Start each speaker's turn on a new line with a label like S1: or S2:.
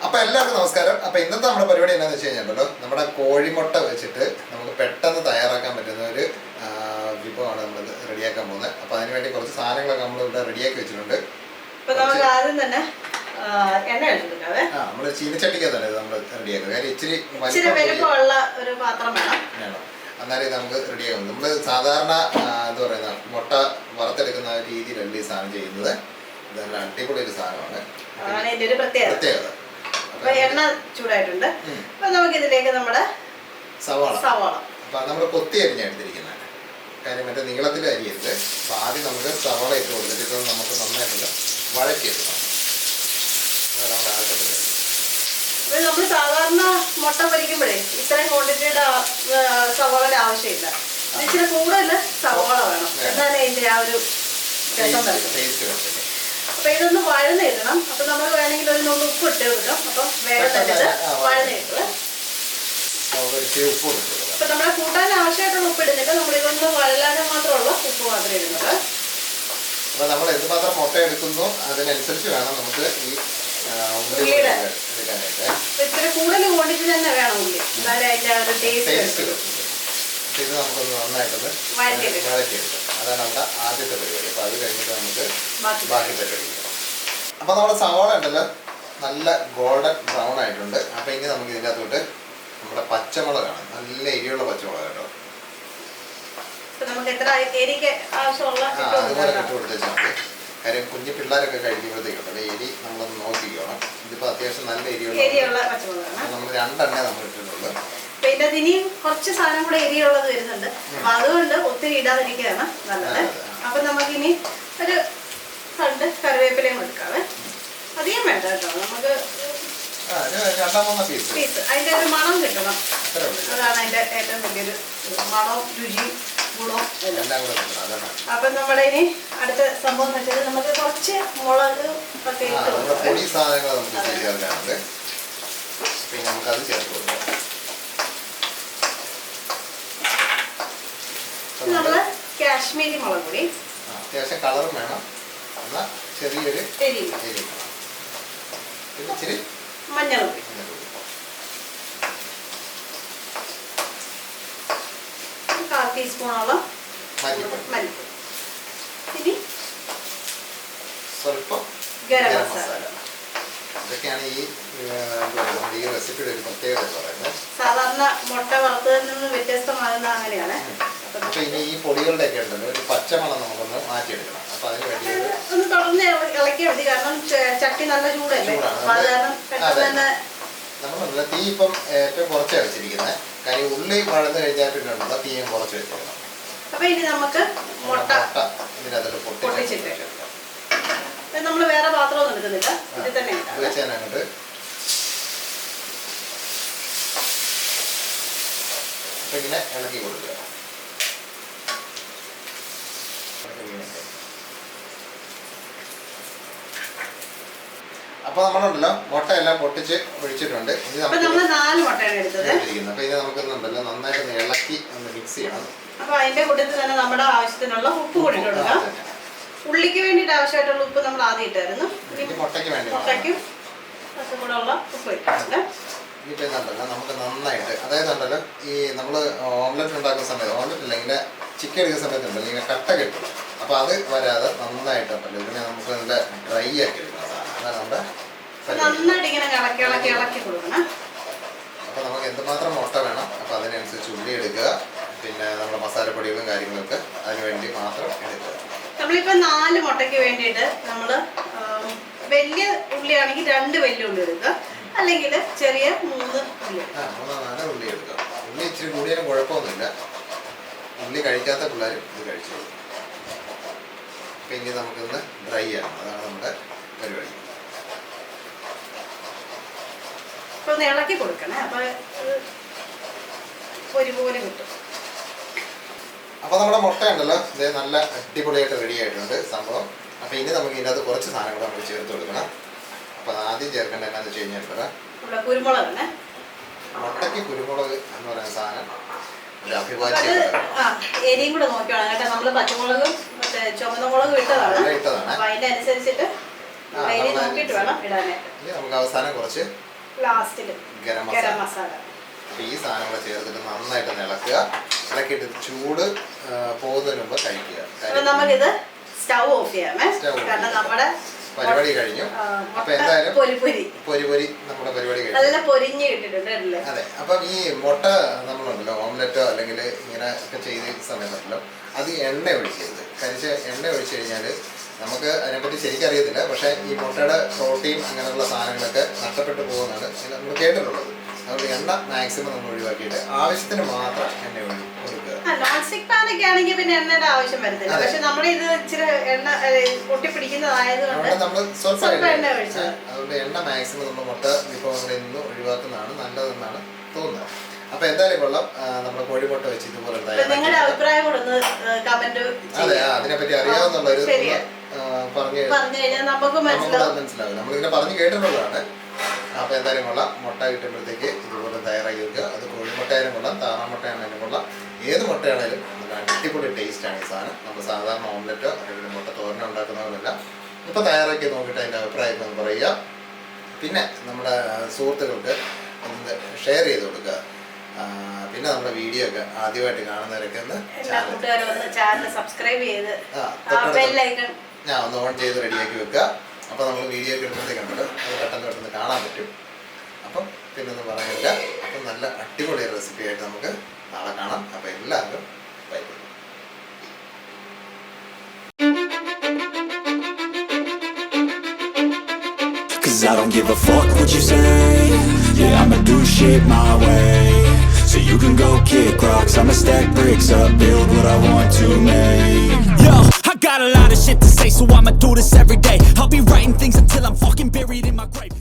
S1: അപ്പോൾ എല്ലാവർക്കും നമസ്കാരം. അപ്പോൾ ഇന്നത്തെ നമ്മുടെ പരിപാടി എന്താണെന്ന് വെച്ച് കഴിഞ്ഞാൽ നമ്മുടെ കോഴിമുട്ട വെച്ചിട്ട് നമുക്ക് പെട്ടെന്ന് തയ്യാറാക്കാൻ പറ്റുന്ന ഒരു വിഭവമാണ് നമ്മൾ റെഡിയാക്കാൻ പോകുന്നത്. അപ്പോൾ അതിനുവേണ്ടി കുറച്ച് സാധനങ്ങളൊക്കെ നമ്മൾ ഇവിടെ റെഡിയാക്കി വെച്ചിട്ടുണ്ട്.
S2: ആദ്യം തന്നെ
S1: നമ്മൾ ചീനച്ചട്ടിക്കകത്താണ് ഇത് നമ്മൾ റെഡിയാക്കുന്നത്. കാര്യം ഇച്ചിരി
S2: വലിപ്പമുള്ള ഒരു പാത്രം വേണം.
S1: എന്നാലേ നമുക്ക് റെഡിയാകുന്നത്. നമ്മൾ സാധാരണ എന്താ പറയുന്ന മുട്ട വറുത്തെടുക്കുന്ന രീതിയിലല്ല ഈ സാധനം ചെയ്യുന്നത്. ഇത് നല്ല അടിപൊളി ഒരു സാധനമാണ്. പ്രത്യേകത.
S2: എണ്ണ ചൂടായിട്ടുണ്ട്. അപ്പൊ നമുക്ക് ഇതിലേക്ക് നമ്മുടെ
S1: സവാള അപ്പൊ നമ്മൾ കൊത്തി അരിഞ്ഞെടുത്തിരിക്കുന്നത്. കാര്യം മറ്റേ നീളത്തിൽ അരിയരുത്. അപ്പൊ ആദ്യം നമുക്ക് സവാള ഇട്ട് കൊടുത്തിട്ട് ഇത് നമുക്ക് നന്നായിട്ടുണ്ട് വഴറ്റിയെടുക്കണം.
S2: നമ്മൾ സാധാരണ മുട്ട പൊരിക്കുമ്പോഴേ ഇത്രയും ക്വാണ്ടിറ്റിയുടെ സവാളയുടെ ആവശ്യമില്ല. ഇച്ചിരി കൂടുതൽ സവാള വേണം, എന്നാലേ ഇതിന്റെ ആ ഒരു രസം വരും. അപ്പൊ ഇതൊന്ന് വഴന്നിടണം. അപ്പൊ നമ്മൾ വേണമെങ്കിൽ ഒരു നുള്ളു ഉപ്പ് ഇട്ട് കൊടുക്കാം. അപ്പൊ വേഗം തന്നെ വഴന്നിട്ട് അപ്പൊ നമ്മളെ കൂട്ടാൻ ആവശ്യമായിട്ടുള്ള ഉപ്പ് ഇടുന്നില്ല. നമ്മൾ ഇതൊന്ന് വഴലാനും മാത്രമുള്ള ഉപ്പ് മാത്രമേ ഇടുന്നത്.
S1: അപ്പൊ നമ്മൾ എന്തുമാത്രം മുട്ട എടുക്കുന്നു അതിനനുസരിച്ച് വേണം നമുക്ക് ഈ
S2: ഉള്ളിയുടെ ഇത്തിരി കൂടുതൽ ക്വാണ്ടിറ്റി തന്നെ വേണം ഉള്ളി, എന്നാലേ അതിന്റെ ഒരു ടേസ്റ്റ്.
S1: ഇത് നമുക്കൊന്ന് നന്നായിട്ടൊന്ന് വഴറ്റിയെടുക്കാം. അതാണ് നമ്മുടെ ആദ്യത്തെ പരിപാടി. അപ്പോൾ അത് കഴിഞ്ഞിട്ട് നമുക്ക് ബാക്കി പരിപാടി. അപ്പോൾ നമ്മുടെ സവാള ഉണ്ടല്ലോ നല്ല ഗോൾഡൻ ബ്രൗൺ ആയിട്ടുണ്ട്. അപ്പോൾ ഇനി നമുക്ക് ഇതിൻ്റെ അകത്തോട്ട് നമ്മുടെ പച്ചമുളകാണ്, നല്ല എരിയുള്ള പച്ചമുളക് കേട്ടോ.
S2: നമുക്ക് എത്ര എരിക്ക് ആവശ്യമുള്ള
S1: അതുപോലെ ഇട്ട് കൊടുത്തേച്ചാൽ മതി. കാര്യം കുഞ്ഞു പിള്ളേരൊക്കെ കഴിക്കുമ്പോഴത്തേക്കുണ്ടല്ലോ എരി നമ്മളൊന്ന് നോക്കിക്കണം. ഇതിപ്പോൾ അത്യാവശ്യം നല്ല എരിയുള്ള
S2: പച്ചമുളകാണ്.
S1: നമ്മൾ രണ്ടെണ്ണേ നമ്മൾ ഇട്ടിട്ടുള്ളൂ.
S2: പിന്നെ ഇനിയും കുറച്ച് സാധനം കൂടെ എരിയുള്ളത് വരുന്നുണ്ട്. അപ്പൊ അതുകൊണ്ട് ഒത്തിരി ഇടാതിരിക്കുകയാണ് നല്ലത്. അപ്പൊ നമുക്കിനി ഒരു തണ്ട് കറിവേപ്പിലയും എടുക്കാവേ. അധികം വേണ്ട കേട്ടോ, നമുക്ക് പീസ് അതിന്റെ ഒരു മണം കിട്ടണം. അതാണ് അതിന്റെ ഏറ്റവും വലിയൊരു മണവും രുചിയും ഗുണവും എല്ലാം. അപ്പൊ നമ്മുടെ ഇനി അടുത്ത സംഭവം എന്ന് വെച്ചാൽ നമുക്ക് കുറച്ച് മുളക് ഒക്കെ നമ്മള് കാശ്മീരി മുളക് പൊടി,
S1: അത്യാവശ്യം കളറും വേണം, എന്നാൽ ചെറിയൊരു ഇച്ചിരി
S2: മഞ്ഞൾപ്പൊടി, കാൽ ടീസ്പൂണോളം മല്ലിപ്പൊടി, ഇനി
S1: സ്വല്പം
S2: ഗരം മസാല.
S1: ഇതൊക്കെയാണ് ഈ റെസിപ്പിയുടെ ഒരു പ്രത്യേകത എന്ന് പറയുന്നത്.
S2: സാധാരണ മുട്ട വറുത്തതിൽ നിന്ന് വ്യത്യസ്തമാകുന്ന അങ്ങനെയാണ്.
S1: അപ്പൊ ഇനി ഈ പൊടികളുടെ ഒക്കെ ഉണ്ടല്ലോ ഒരു പച്ചമണം നമുക്കൊന്ന് മാറ്റിയെടുക്കണം. അപ്പൊ അതിന് വേണ്ടി
S2: ഒന്ന് തുടർന്ന് ഇളക്കിയാൽ മതി. കാരണം ചട്ടി നല്ല ചൂടല്ലേ.
S1: നമ്മൾ തീ ഇപ്പം ഏറ്റവും കുറച്ചാണ് വെച്ചിരിക്കുന്നത്. കാര്യം ഉള്ളി വഴന്ന് കഴിഞ്ഞാൽ പിന്നെ ഉണ്ടല്ലോ തീയും കുറച്ച് വെച്ചിരിക്കണം.
S2: അപ്പൊ ഇനി നമുക്ക് മുട്ട
S1: ഇതിനകത്തോട്ട്
S2: പൊട്ടിച്ചിട്ട് നമ്മൾ വേറെ പാത്രമൊന്നും എടുക്കുന്നില്ല, ഇത് തന്നെ
S1: വെച്ചാൽ അങ്ങോട്ട് അപ്പൊ ഇങ്ങനെ ഇളക്കി കൊടുക്കുക. അപ്പൊ നമ്മളുണ്ടല്ലോ മുട്ടയെല്ലാം പൊട്ടിച്ച് ഒഴിച്ചിട്ടുണ്ട്. ഇനി
S2: നമ്മൾ 4 മുട്ടയാണ് എടുത്തത്.
S1: അപ്പൊ ഇനി നമുക്കൊന്നുണ്ടല്ലോ നന്നായിട്ട് ഇളക്കി ഒന്ന് മിക്സ് ചെയ്യണം.
S2: അപ്പൊ അതിന്റെ കൂട്ടത്തിൽ തന്നെ നമ്മുടെ ആവശ്യത്തിനുള്ള ഉപ്പ് കൂടി ഇട്ട് കൊടുക്കാം. ഉള്ളിക്ക് വേണ്ടിയിട്ട് ആവശ്യമായിട്ടുള്ള ഉപ്പ് നമ്മൾ ആദ്യം ഇട്ടായിരുന്നു. മുട്ടയ്ക്കും കൂടെ ഉള്ള ഉപ്പ് ഇട്ടിട്ടുണ്ട്.
S1: ഇട്ടുണ്ടല്ലോ നമുക്ക് നന്നായിട്ട്, അതായത് ഉണ്ടല്ലോ ഈ നമ്മൾ ഓംലെറ്റ് ഉണ്ടാക്കുന്ന സമയത്ത്, ഓംലെറ്റ് അല്ലെങ്കിൽ ചിക്കൻ എടുക്കുന്ന സമയത്തുണ്ടല്ലോ ഇങ്ങനെ കട്ട കിട്ടും. അപ്പൊ അത് വരാതെ നന്നായിട്ടുണ്ടല്ലോ ഇതിനെ നമുക്ക് നല്ല ഡ്രൈ ആക്കി എടുക്കണം. അതാണ് നമ്മുടെ
S2: നന്നായിട്ട് ഇങ്ങനെ ഇളക്കി കൊടുക്കണം.
S1: അപ്പൊ നമുക്ക് എന്തുമാത്രം മുട്ട വേണം അപ്പൊ അതിനനുസരിച്ച് ഉള്ളി എടുക്കുക. പിന്നെ നമ്മുടെ മസാലപ്പൊടികളും കാര്യങ്ങളൊക്കെ അതിന് വേണ്ടി മാത്രം എടുക്കുക.
S2: നമ്മളിപ്പോ 4 മുട്ടയ്ക്ക് വേണ്ടിയിട്ട് നമ്മള് വലിയ ഉള്ളിയാണെങ്കിൽ 2 വലിയ ഉള്ളി എടുക്കുക, അല്ലെങ്കിൽ ചെറിയ 3 ഉള്ളി
S1: 4 ഉള്ളി എടുക്കുക. ഉള്ളി ഇച്ചിരി കൂടിയാലും കുഴപ്പമൊന്നുമില്ല. ഉള്ളി കഴിക്കാത്ത പിള്ളേരും ഇത് കഴിച്ചോളൂ. പിന്നെ നമുക്കൊന്ന് ഡ്രൈ ചെയ്യണം, അതാണ് നമ്മുടെ പരിപാടി.
S2: അപ്പൊ ഒന്ന് ഇളക്കി കൊടുക്കണേ, അപ്പൊ ഒരുപോലെ കിട്ടും.
S1: അപ്പോൾ നമ്മുടെ മുട്ട ഉണ്ടല്ലോ ഇത് നല്ല അടിപൊളിയായിട്ട് റെഡി ആയിട്ടുണ്ട് സംഭവം. അപ്പോൾ ഇനി നമുക്ക് ഇതിനകത്ത് കുറച്ച് സാധനങ്ങൾ നമ്മൾ ചേർത്ത് കൊടുക്കണം. അപ്പോൾ ആദ്യം ചേർക്കേണ്ട എന്നാന്ന് വെച്ച് കഴിഞ്ഞാൽ
S2: കുരുമുളക്.
S1: മുട്ടയ്ക്ക് കുരുമുളക് എന്ന് പറയുന്ന സാധനം ഒരു അഭിവാജ്യം.
S2: എരിയും കൂടെ നോക്കിയാണ് കേട്ടോ. നമ്മള് പച്ചമുളകും മറ്റേ ചുവന്ന മുളകും ഇട്ടതാണ്. അപ്പൊ അതിന്റെ അനുസരിച്ചിട്ട് നോക്കിയിട്ട് വേണം ഇടാനായിട്ട്.
S1: നമുക്ക് അവസാനം കുറച്ച്
S2: ലാസ്റ്റിൽ
S1: ഗരം മസാല. അപ്പോൾ ഈ സാധനങ്ങൾ ചേർത്തിട്ട് നന്നായിട്ട് ഇളക്കുക. ഇളക്കിയിട്ട് ചൂട് പോകുന്നതിന് മുമ്പ് കഴിക്കുക.
S2: നമുക്കിത് സ്റ്റൗ ഓഫ് ചെയ്യാമേ, കാരണം നമ്മുടെ
S1: പരിപാടി കഴിഞ്ഞു. അപ്പൊ എന്തായാലും പൊരി നമ്മുടെ പരിപാടി കഴിഞ്ഞു.
S2: നല്ല പൊരിഞ്ഞ് കിട്ടിയിട്ടുണ്ട്.
S1: അതെ. അപ്പം ഈ മുട്ട നമ്മളുണ്ടല്ലോ ഓംലെറ്റോ അല്ലെങ്കിൽ ഇങ്ങനെ ഒക്കെ ചെയ്ത സമയത്തുണ്ടല്ലോ അത് എണ്ണ ഒഴിക്കരുത്. കരിച്ച എണ്ണ ഒഴിച്ചു കഴിഞ്ഞാൽ നമുക്ക് അതിനെപ്പറ്റി ശരിക്കറിയത്തില്ല. പക്ഷേ ഈ മുട്ടയുടെ പ്രോട്ടീൻ അങ്ങനെയുള്ള സാധനങ്ങളൊക്കെ നഷ്ടപ്പെട്ടു പോകുന്നതാണ് നമ്മൾ കേട്ടിട്ടുള്ളത്. അതുകൊണ്ട് എണ്ണ മാക്സിമം നമ്മൾ ഒഴിവാക്കിയിട്ട് ആവശ്യത്തിന് മാത്രം എണ്ണ കൊടുക്കുക.
S2: നോൺ സ്റ്റിക് പാനൊക്കെ ആണെങ്കിൽ പിന്നെ എണ്ണയുടെ ആവശ്യം വരുന്നില്ല. പക്ഷെ നമ്മുടെ ഇത് ഇച്ചിരി എണ്ണ പൊട്ടിപ്പിടിക്കുന്നതായതുകൊണ്ട്
S1: നമ്മൾ സ്വല്പം
S2: എണ്ണ ഒഴിച്ചത്.
S1: അതുകൊണ്ട് എണ്ണ മാക്സിമം നമ്മൾ മുട്ട വിഭവങ്ങളിൽ നിന്ന് ഒഴിവാക്കുന്നതാണ് നല്ലതെന്നാണ് തോന്നുന്നത്. അപ്പൊ എന്തായാലും കൊള്ളാം. നമ്മുടെ കോഴിമുട്ട വെച്ച് ഇതുപോലെ
S2: നിങ്ങളുടെ അഭിപ്രായം കൂടെ ഒന്ന് കമന്റ്.
S1: അതെ, അതിനെപ്പറ്റി അറിയാവുന്നുള്ളൊരു പറഞ്ഞു കഴിഞ്ഞാൽ നമുക്ക് മനസ്സിലാവും. നമ്മളിങ്ങനെ പറഞ്ഞു കേട്ടിട്ടുള്ളതാണ്. അപ്പോൾ എന്തായാലും കൊള്ളാം. മുട്ട കിട്ടുമ്പോഴത്തേക്ക് ഇതുപോലെ തയ്യാറാക്കി വെക്കുക. അത് കോഴിമുട്ടയായാലും കൊള്ളാം, താറാമുട്ടയാണെങ്കിലും കൊള്ളാം, ഏത് മുട്ടയാണെങ്കിലും നല്ല അടിപൊളി ടേസ്റ്റാണ് ഈ സാധനം. നമ്മൾ സാധാരണ ഓംലെറ്റോ അല്ലെങ്കിൽ മുട്ട തോരനോ ഉണ്ടാക്കുന്നവരല്ല. ഇപ്പോൾ തയ്യാറാക്കി നോക്കിയിട്ട് അതിൻ്റെ അഭിപ്രായം ഒന്ന് പറയുക. പിന്നെ നമ്മുടെ സുഹൃത്തുക്കൾക്ക് ഒന്ന് ഷെയർ ചെയ്ത് കൊടുക്കുക. പിന്നെ നമ്മുടെ വീഡിയോ ഒക്കെ ആദ്യമായിട്ട് കാണുന്നവരൊക്കെ ഒന്ന്
S2: ചാനൽ സബ്സ്ക്രൈബ് ചെയ്ത്
S1: ഞാൻ ഒന്ന് ഓൺ ചെയ്ത് റെഡിയാക്കി വെക്കുക. അപ്പോൾ നമ്മൾ വീഡിയോ ഒക്കെ ഇടുമ്പോഴത്തേക്കുണ്ടല്ലോ അത് പെട്ടെന്ന് കാണാൻ പറ്റും. അപ്പം പിന്നെ ഒന്നും പറയാനില്ല. അപ്പം നല്ല അടിപൊളി റെസിപ്പി ആയിട്ട് നമുക്ക് നാളെ കാണാം. അപ്പോൾ എല്ലാവർക്കും by.
S3: Cause I don't give a fuck what you say. Yeah, I'ma do shit my way. So you can go kick rocks, I'ma stack bricks up, build what I want to make. Yo, I got a lot of shit to say, so I'ma do this every day. I'll be writing things until I'm fucking buried in my grave.